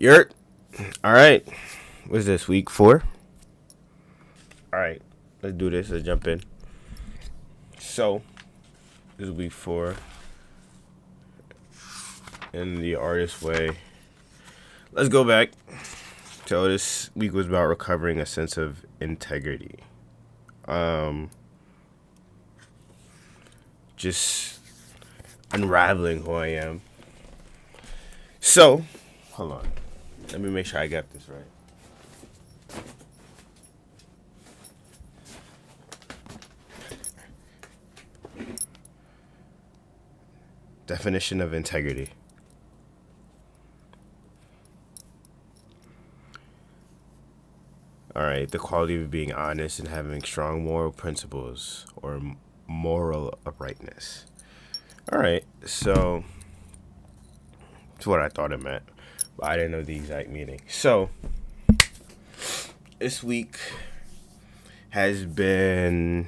Yurt. All right. What's this, week 4? All right. Let's do this. Let's jump in. So, this is week 4 in the artist way. Let's go back. So, this week was about recovering a sense of integrity. Just unraveling who I am. So, hold on. Let me make sure I got this right. Definition of integrity. All right, the quality of being honest and having strong moral principles or moral uprightness. All right, so that's what I thought it meant, but I didn't know the exact meaning. So this week has been,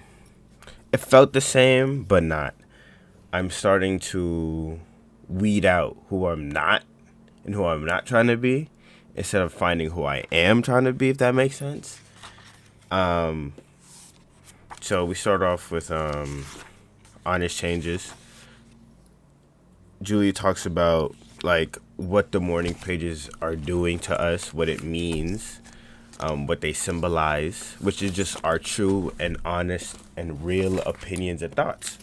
it felt the same, but not. I'm starting to weed out who I'm not and who I'm not trying to be instead of finding who I am trying to be, if that makes sense. So we start off with honest changes. Julia talks about like what the morning pages are doing to us, what it means, what they symbolize, which is just our true and honest and real opinions and thoughts,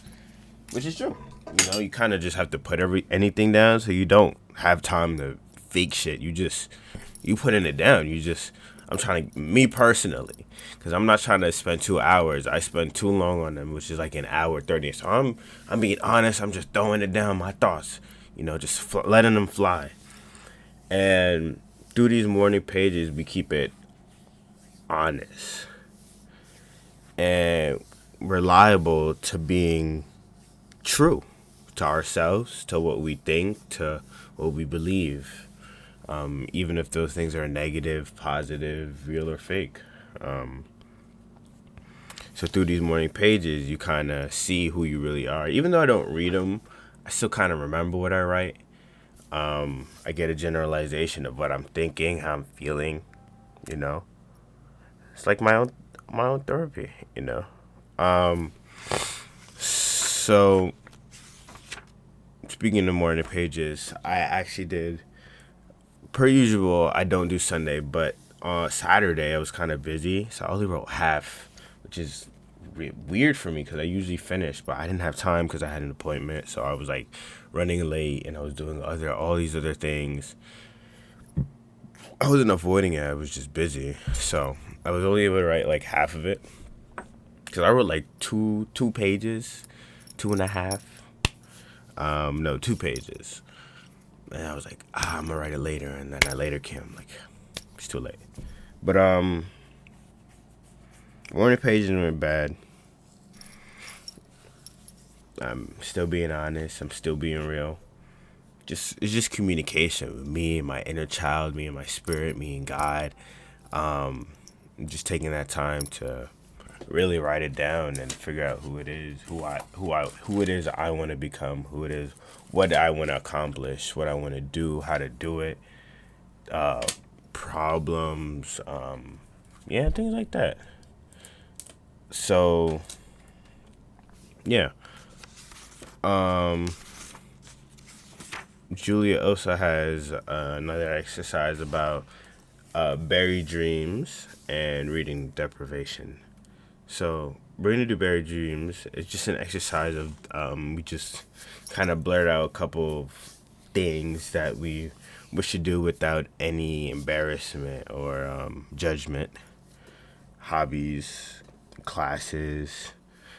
which is true. You know, you kind of just have to put anything down, so you don't have time to fake shit. You putting it down. I'm trying to, me personally, because I'm not trying to spend 2 hours. I spend too long on them, which is like an hour 30. So I'm being honest. I'm just throwing it down, my thoughts, just letting them fly. And through these morning pages, we keep it honest and reliable to being true to ourselves, to what we think, to what we believe. Even if those things are negative, positive, real or fake. So through these morning pages, you kind of see who you really are. Even though I don't read them, I still kind of remember what I write. I get a generalization of what I'm thinking, how I'm feeling. You know, it's like my own therapy. So speaking of morning pages, I actually did. Per usual, I don't do Sunday, but on Saturday I was kind of busy, so I only wrote half, which is weird for me because I usually finish, but I didn't have time because I had an appointment, so I was like running late and I was doing all these other things. I wasn't avoiding it; I was just busy, so I was only able to write like half of it because I wrote like two pages, 2.5. No, 2 pages. And I was like, I'm gonna write it later, and then I later came like, it's too late. But morning pages went bad. I'm still being honest. I'm still being real. It's just communication with me and my inner child, me and my spirit, me and God. Just taking that time to really write it down and figure out who it is, who it is I want to become, who it is, what I want to accomplish, what I want to do, how to do it, problems, yeah, things like that. So, yeah. Julia also has another exercise about buried dreams and reading deprivation. So, Bring to Buried Dreams is just an exercise of we just kind of blurt out a couple of things that we wish to do without any embarrassment or judgment. Hobbies, classes.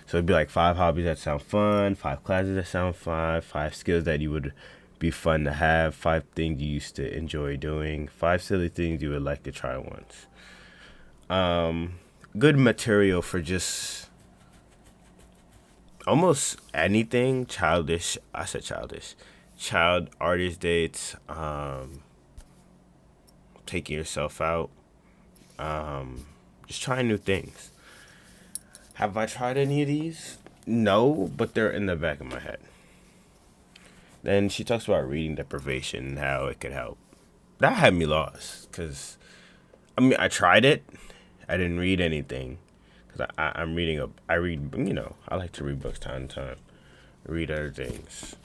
So it'd be like 5 hobbies that sound fun, 5 classes that sound fun, 5 skills that you would be fun to have, 5 things you used to enjoy doing, 5 silly things you would like to try once. Good material for just almost anything childish. I said childish. Child artist dates, taking yourself out, just trying new things. Have I tried any of these? No, but they're in the back of my head. Then she talks about reading deprivation and how it could help. that had me lost. Cause I mean, I tried it. I didn't read anything. Cause I'm reading I read, I like to read books time to time. Read other things.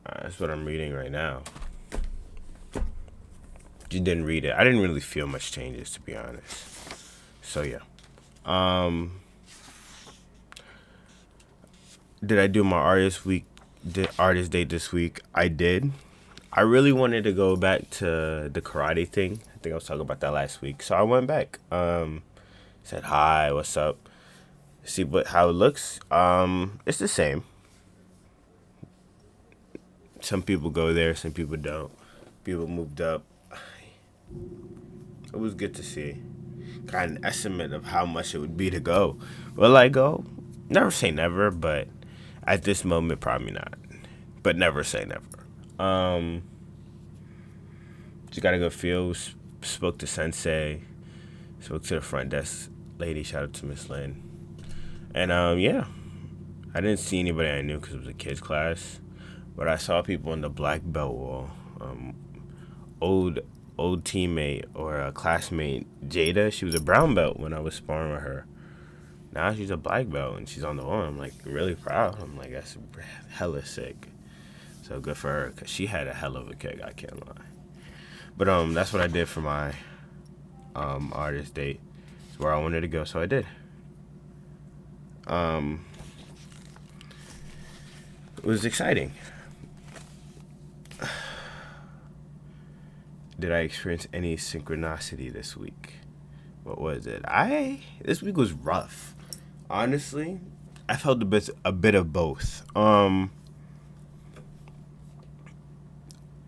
That's what I'm reading right now. You didn't read it. I didn't really feel much changes, to be honest. So yeah. Um, did I do my artist date this week? I did. I really wanted to go back to the karate thing. I think I was talking about that last week. So I went back. Said hi, what's up? See how it looks. It's the same. Some people go there, some people don't. People moved up. It was good to see. Got an estimate of how much it would be to go. Will I go? Never say never, but at this moment, probably not. But never say never. Just got a good feel. Spoke to Sensei. Spoke to the front desk lady. Shout out to Miss Lynn. And yeah, I didn't see anybody I knew because it was a kids class, but I saw people on the black belt wall. Old teammate or a classmate, Jada. She was a brown belt when I was sparring with her. Now she's a black belt and she's on the wall. I'm like really proud. I'm like, that's hella sick. So good for her because she had a hell of a kick. I can't lie. But that's what I did for my artist date. It's where I wanted to go, so I did. It was exciting. Did I experience any synchronicity this week? What was it? This week was rough. Honestly, I felt a bit of both.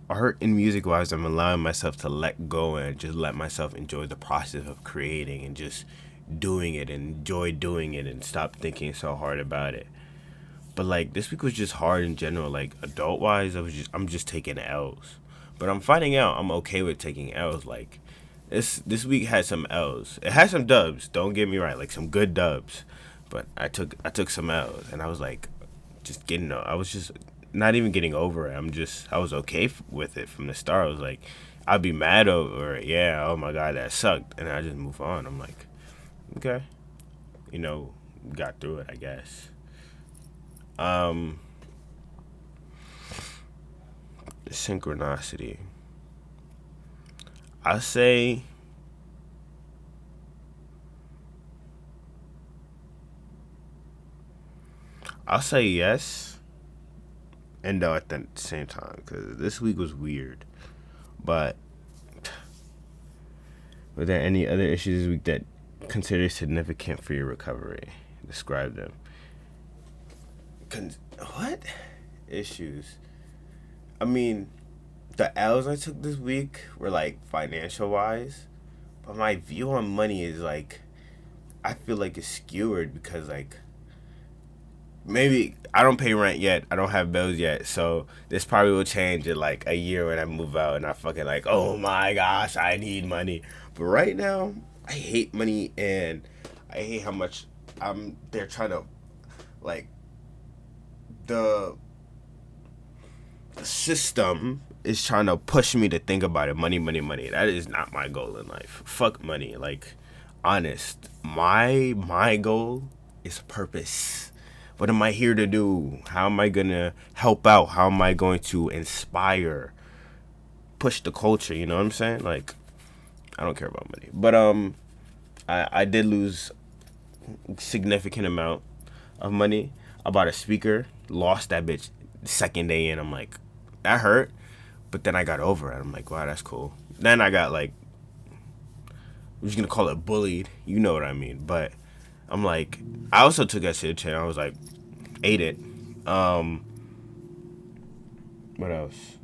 Art and music wise, I'm allowing myself to let go and just let myself enjoy the process of creating and just doing it and enjoy doing it and stop thinking so hard about it. But like this week was just hard in general. Like adult wise, I'm just taking L's. But I'm finding out I'm okay with taking L's. Like this week had some L's. It had some dubs. Don't get me right, like some good dubs. But I took some L's, and I was like, just getting. I was just not even getting over it. I was okay with it from the start. I was like, I'd be mad over it. Yeah, oh my god, that sucked, and I just move on. I'm like, okay, got through it, I guess. Synchronicity. I say I'll say yes and no at the same time because this week was weird. But were there any other issues this week that consider significant for your recovery? Describe them. What issues? I mean, the L's I took this week were like financial wise, but my view on money is like, I feel like it's skewered because like maybe I don't pay rent yet. I don't have bills yet. So this probably will change in like a year when I move out and I fucking like, oh my gosh, I need money. But right now, I hate money and I hate how much they're trying to like the system is trying to push me to think about it. Money, money, money. That is not my goal in life. Fuck money. Like, honest. My goal is purpose. What am I here to do? How am I gonna help out? How am I going to inspire? Push the culture, you know what I'm saying? Like, I don't care about money. But I did lose significant amount of money. I bought a speaker, lost that bitch the second day in. I'm like, that hurt. But then I got over it. I'm like, wow, that's cool. Then I got like, I'm just gonna call it bullied. You know what I mean. But I'm like, I also took that shit and I was like, ate it. What else?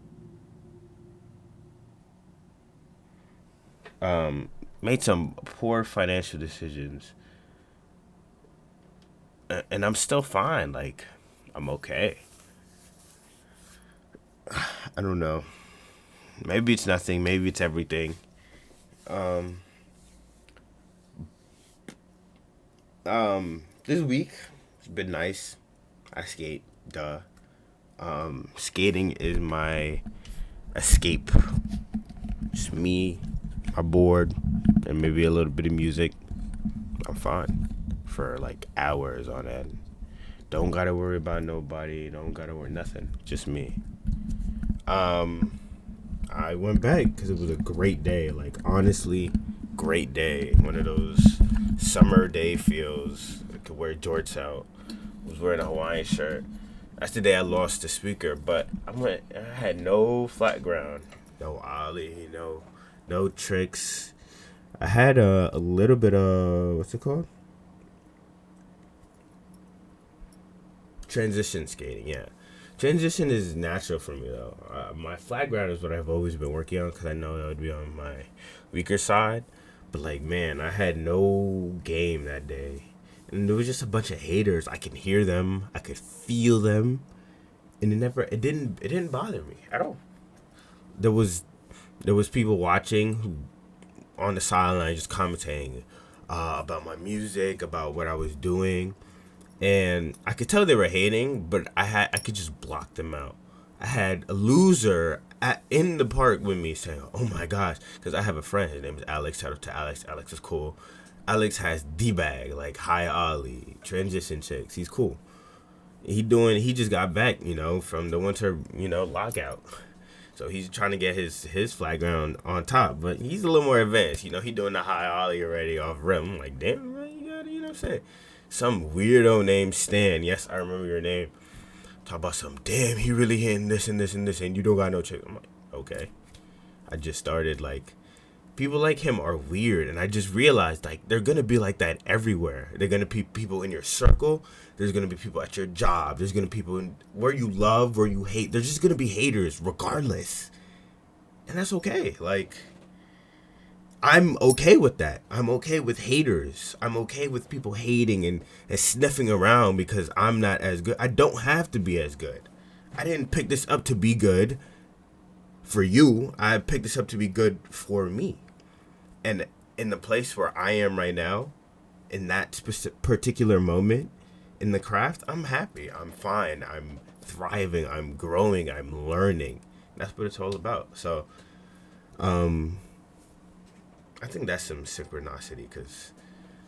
Made some poor financial decisions. And I'm still fine. Like, I'm okay. I don't know. Maybe it's nothing. Maybe it's everything. This week it's been nice. I skate. Duh. Skating is my escape. Just me, my board, and maybe a little bit of music. I'm fine for like hours on end. Don't gotta worry about nobody. Don't gotta worry nothing. Just me. Um, I went back because it was a great day. Like honestly, great day. One of those summer day feels. I could wear jorts out. Was wearing a Hawaiian shirt. That's the day I lost the speaker, but I had no flat ground, no ollie, no tricks. I had a little bit of what's it called? Transition skating, yeah. Transition is natural for me though. My flat ground is what I've always been working on because I know that would be on my weaker side. But like, man, I had no game that day, and there was just a bunch of haters. I can hear them, I could feel them, and it didn't bother me at all. There was people watching who on the sideline just commenting about my music, about what I was doing, and I could tell they were hating, but I could just block them out. I had a loser in the park with me saying, "Oh my gosh," because I have a friend. His name is Alex. Shout out to Alex. Alex is cool. Alex has D-bag, like high ollie, transition checks. He's cool. He just got back, from the winter, lockout. So he's trying to get his flag ground on top, but he's a little more advanced. He doing the high ollie already off rim. I'm like, damn, man, you got it. You know what I'm saying? Some weirdo named Stan. Yes, I remember your name. Talk about some, damn, he really hitting this and this and this, and you don't got no chick. I'm like, okay. I just started, like, people like him are weird, and I just realized, like, they're gonna be like that everywhere. They're gonna be people in your circle. There's gonna be people at your job. There's gonna be people where you love, where you hate. There's just gonna be haters regardless, and that's okay. Like, I'm okay with that. I'm okay with haters. I'm okay with people hating and sniffing around because I'm not as good. I don't have to be as good. I didn't pick this up to be good for you. I picked this up to be good for me. And in the place where I am right now, in that particular moment in the craft, I'm happy. I'm fine. I'm thriving. I'm growing. I'm learning. That's what it's all about. So, I think that's some synchronicity because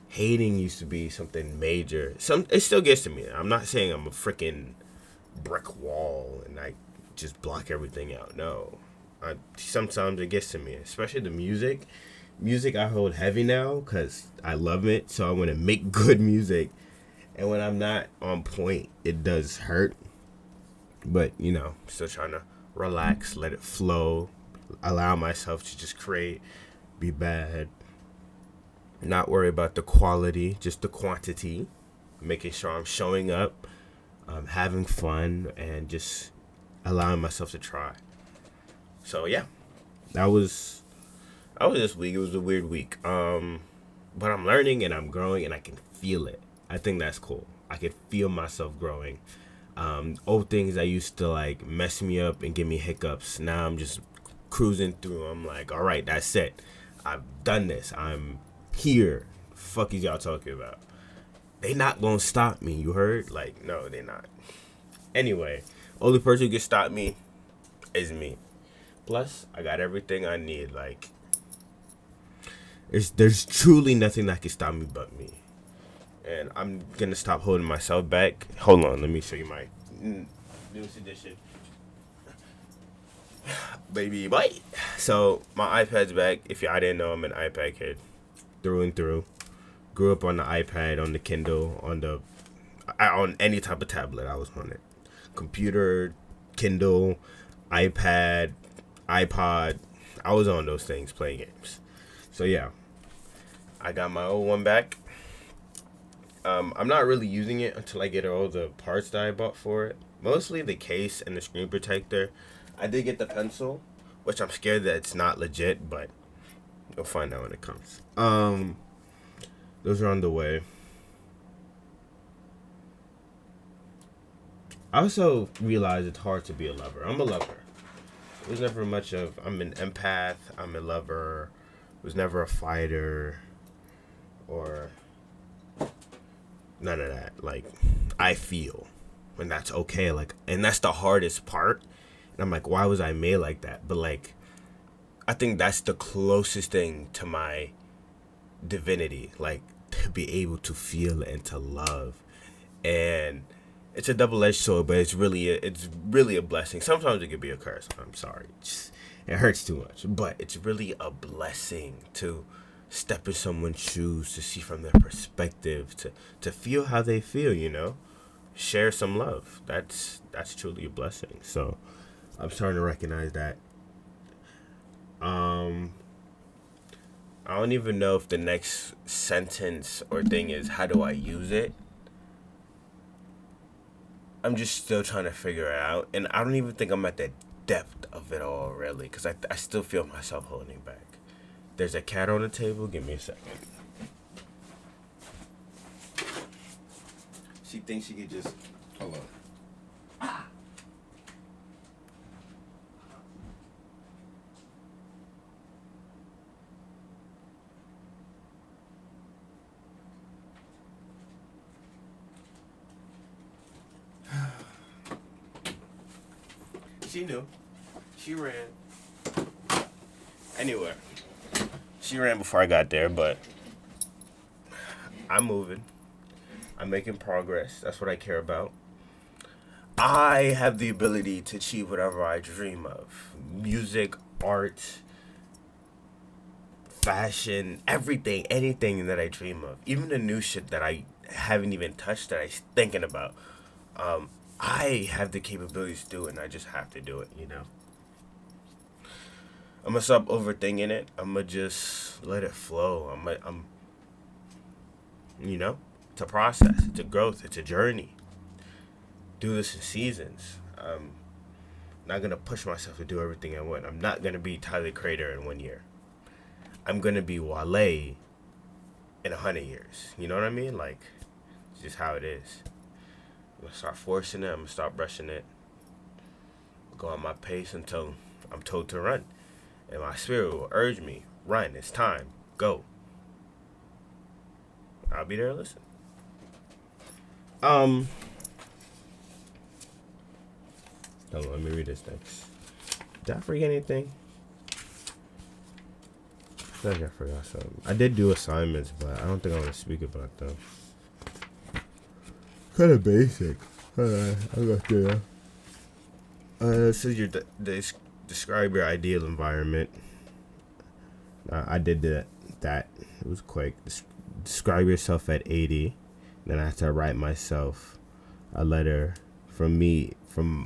hating used to be something major. It still gets to me. I'm not saying I'm a freaking brick wall and I just block everything out. No, sometimes it gets to me, especially the music. Music I hold heavy now because I love it, so I want to make good music. And when I'm not on point, it does hurt. But still trying to relax, let it flow, allow myself to just create, be bad, not worry about the quality, just the quantity, making sure I'm showing up, having fun, and just allowing myself to try. So yeah, that was this week. It was a weird week, but I'm learning and I'm growing and I can feel it. I think that's cool. I can feel myself growing. Old things that used to like mess me up and give me hiccups, now I'm just cruising through. I'm like, all right, that's it. I've done this. I'm here. Fuck is y'all talking about? They not gonna stop me. You heard? Like, no, they not. Anyway, only person who can stop me is me. Plus, I got everything I need. Like, there's truly nothing that can stop me but me. And I'm gonna stop holding myself back. Hold on, let me show you my newest edition. Baby boy. So my iPad's back. If y'all didn't know, I'm an iPad kid through and through. Grew up on the iPad, on the Kindle, on any type of tablet. I was on it. Computer, Kindle, iPad, iPod. I was on those things playing games. So yeah, I got my old one back. I'm not really using it until I get all the parts that I bought for it. Mostly the case and the screen protector. I did get the pencil, which I'm scared that it's not legit, but you'll find out when it comes. Those are on the way. I also realize it's hard to be a lover. I'm a lover. There's never much of, I'm an empath, I'm a lover, was never a fighter, or none of that. Like, I feel, and that's okay. Like, and that's the hardest part. And I'm like, why was I made like that? But like, I think that's the closest thing to my divinity, like to be able to feel and to love. And it's a double-edged sword, but it's really a blessing. Sometimes it could be a curse. I'm sorry, it hurts too much, but it's really a blessing to step in someone's shoes, to see from their perspective, to feel how they feel. Share some love. That's truly a blessing. So I'm starting to recognize that. Um, I don't even know if the next sentence or thing is how do I use it. I'm just still trying to figure it out, and I don't even think I'm at the depth of it all really, because I still feel myself holding back. There's a cat on the table. Give me a second. She thinks she could just hold on. She knew. She ran. Anyway, she ran before I got there, but I'm moving. I'm making progress. That's what I care about. I have the ability to achieve whatever I dream of. Music, art, fashion, everything, anything that I dream of. Even the new shit that I haven't even touched that I'm thinking about. I have the capabilities to do it, and I just have to do it. I'm gonna stop overthinking it. I'm gonna just let it flow. It's a process. It's a growth. It's a journey. Do this in seasons. Not gonna push myself to do everything I want. I'm not gonna be Tyler Creator in 1 year. I'm gonna be Wale in 100 years. You know what I mean? Like, it's just how it is. I'm gonna start forcing it. I'm gonna start brushing it. Go at my pace until I'm told to run, and my spirit will urge me, run. It's time. Go. I'll be there. Listen. Hold on, let me read this next. Did I forget anything? I feel like I forgot something. I did do assignments, but I don't think I want to speak about them. Kind of basic. Alright, I'll go through that. This is describe your ideal environment. I did that. It was quick. Describe yourself at 80. Then I had to write myself a letter from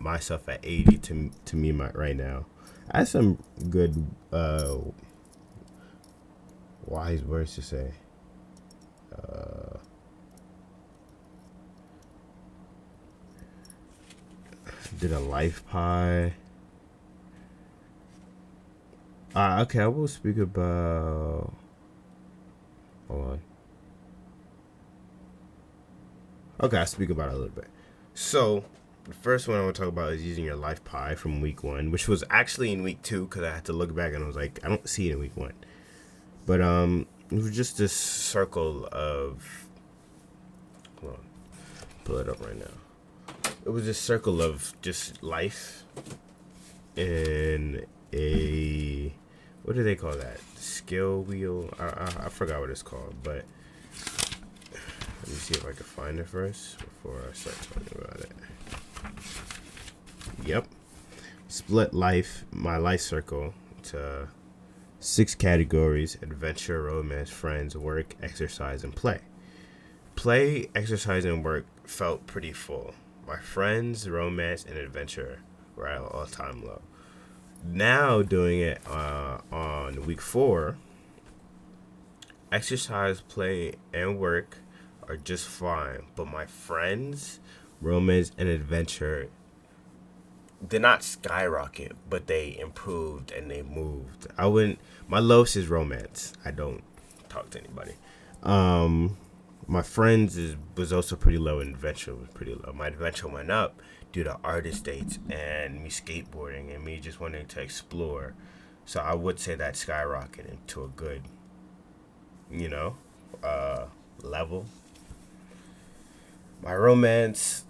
myself at 80 to me right now. I had some good wise words to say. Did a life pie. Okay, I will speak about. Hold on. Okay, I'll speak about it a little bit. So, the first one I want to talk about is using your life pie from week 1, which was actually in week 2 because I had to look back and I was like, I don't see it in week 1. But it was just this circle of. Hold on, pull it up right now. It was a circle of just life in a, what do they call that? Skill wheel? I forgot what it's called, but let me see if I can find it first before I start talking about it. Yep. Split my life circle to 6 categories: adventure, romance, friends, work, exercise, and play. Play, exercise, and work felt pretty full. My friends, romance, and adventure were at an all-time low. Now doing it on week 4, exercise, play, and work are just fine. But my friends, romance, and adventure did not skyrocket, but they improved and they moved. My lowest is romance. I don't talk to anybody. My friends was also pretty low, and adventure was pretty low. My adventure went up due to artist dates and me skateboarding and me just wanting to explore. So I would say that skyrocketed to a good, level. My romance,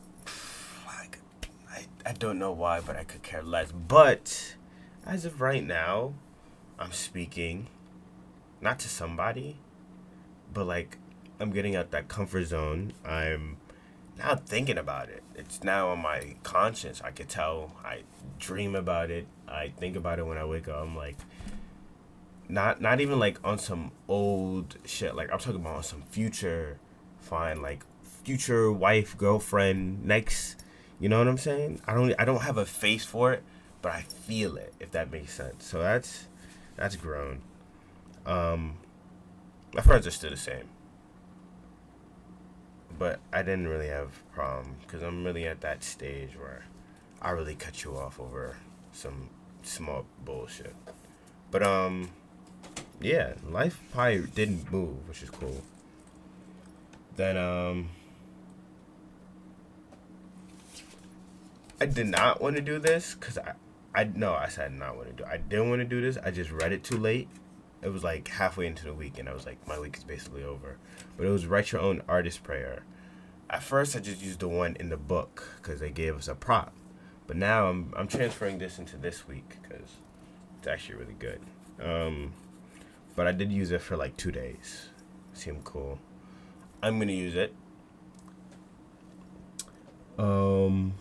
I don't know why, but I could care less. But as of right now, I'm speaking not to somebody, but like I'm getting out that comfort zone. I'm now thinking about it. It's now on my conscience. I could tell. I dream about it. I think about it when I wake up. I'm like, not even like on some old shit. Like I'm talking about on some future, fine, like future wife, girlfriend, next. You know what I'm saying? I don't have a face for it, but I feel it. If that makes sense. So that's grown. Um, my friends are still the same, but I didn't really have a problem because I'm really at that stage where I really cut you off over some small bullshit. But yeah, life probably didn't move, which is cool. Then I did not want to do this because I no, I said not want to do. I didn't want to do this. I just read it too late. It was like halfway into the week, and I was like, my week is basically over. But it was write your own artist prayer. At first, I just used the one in the book because they gave us a prop. But now I'm transferring this into this week because it's actually really good. But I did use it for like 2 days. Seemed cool. I'm gonna use it. Um,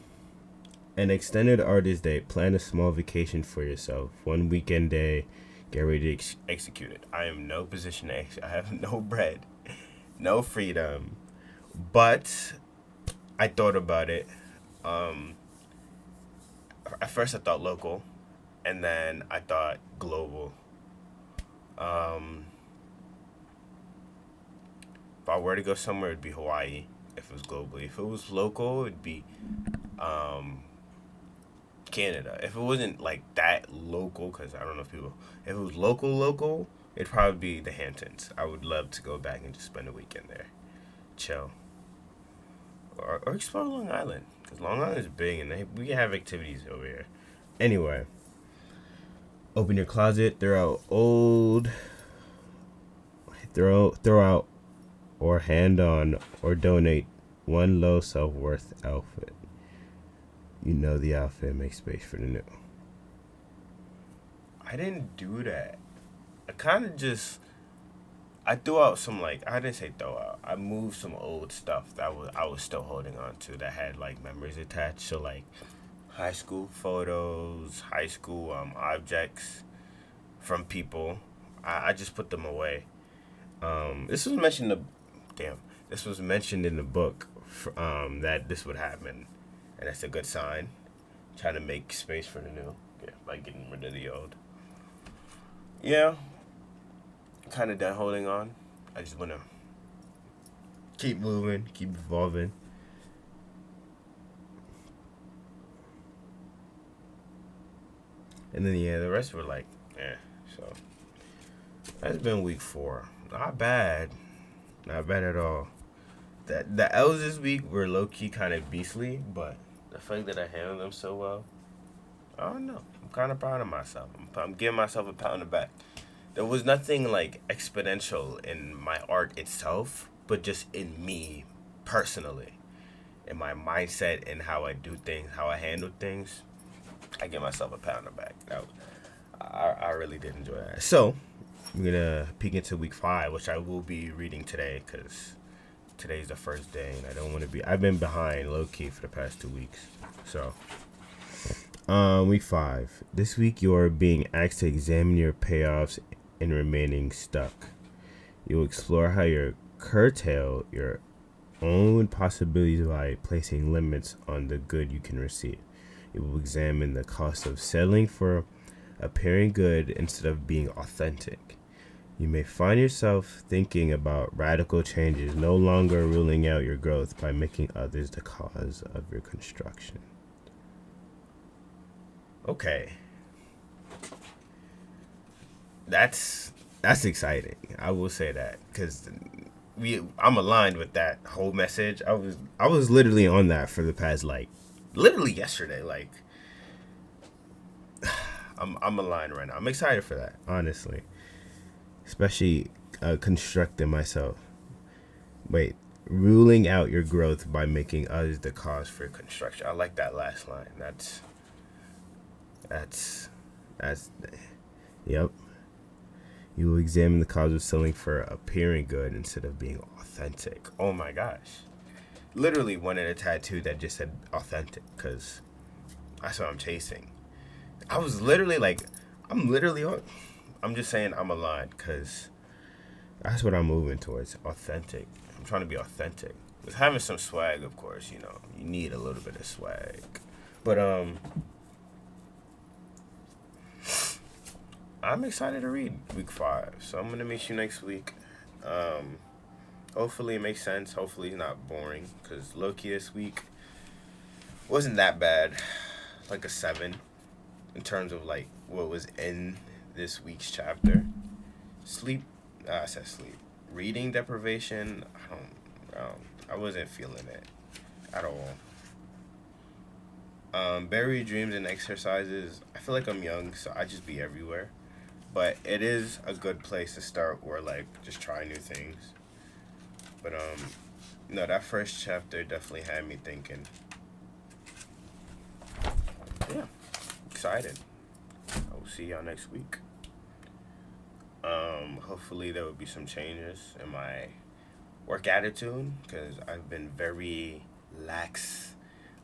an extended artist day. Plan a small vacation for yourself. One weekend day. Get ready to execute it. I am no position to execute. I have no bread, no freedom. But I thought about it. Um, at first, I thought local, and then I thought global. Um, if I were to go somewhere, it'd be Hawaii. If it was globally, if it was local, it'd be um, Canada. If it wasn't like that local, because I don't know if people. If it was local, it'd probably be the Hamptons. I would love to go back and just spend a weekend there, chill, or explore Long Island, because Long Island is big and we have activities over here. Anyway, open your closet, throw out or hand on or donate one low self worth outfit. You know the outfit makes space for the new. I didn't do that. I kind of just I threw out some like I didn't say throw out. I moved some old stuff that I was still holding on to that had like memories attached. So like high school photos, high school objects from people. I just put them away. This was mentioned the damn. This was mentioned in the book that this would happen, and that's a good sign. Trying to make space for the new, yeah, by getting rid of the old. Yeah, kind of done holding on. I just wanna keep moving, keep evolving. And then yeah, the rest were like, eh. So that's been week 4. Not bad, not bad at all. That the L's this week were low key kind of beastly, but the fact that I handled them so well, I don't know. I'm kind of proud of myself. I'm giving myself a pat on the back. There was nothing like exponential in my art itself, but just in me personally, in my mindset and how I do things, how I handle things. I give myself a pat on the back. I really did enjoy that. So we're gonna peek into week 5, which I will be reading today because today's the first day, and I don't want to be. I've been behind low key for the past 2 weeks. So, week 5. This week you are being asked to examine your payoffs and remaining stuck. You'll explore how you curtail your own possibilities by placing limits on the good you can receive. You will examine the cost of settling for appearing good instead of being authentic. You may find yourself thinking about radical changes, no longer ruling out your growth by making others the cause of your construction. Okay. That's exciting. I will say that cuz I'm aligned with that whole message. I was literally on that for the past like literally yesterday like I'm aligned right now. I'm excited for that, honestly. Especially constructing myself. Wait, ruling out your growth by making others the cause for your construction. I like that last line. That's yep. You will examine the cause of selling for appearing good instead of being authentic. Oh my gosh. Literally wanted a tattoo that just said authentic because that's what I'm chasing. I was literally like, I'm just saying I'm aligned because that's what I'm moving towards. Authentic. I'm trying to be authentic. With having some swag, of course, you need a little bit of swag. But I'm excited to read week 5. So I'm gonna meet you next week. Hopefully it makes sense. Hopefully it's not boring. Cause Loki this week wasn't that bad. Like a 7 in terms of like what was in this week's chapter. Sleep. I said sleep. Reading deprivation. I wasn't feeling it at all. Buried dreams and exercises. I feel like I'm young, so I just be everywhere. But it is a good place to start or like just try new things. But no, that first chapter definitely had me thinking. Yeah, excited. I will see y'all next week. Hopefully there will be some changes in my work attitude because I've been very lax.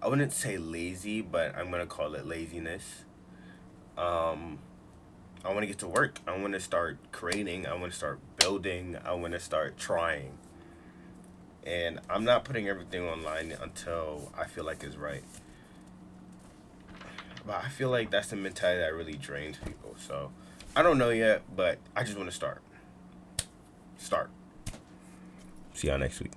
I wouldn't say lazy, but I'm gonna call it laziness. Um, I want to get to work. I want to start creating. I want to start building. I want to start trying. And I'm not putting everything online until I feel like it's right. But I feel like that's the mentality that really drains people. So I don't know yet, but I just want to start. See y'all next week.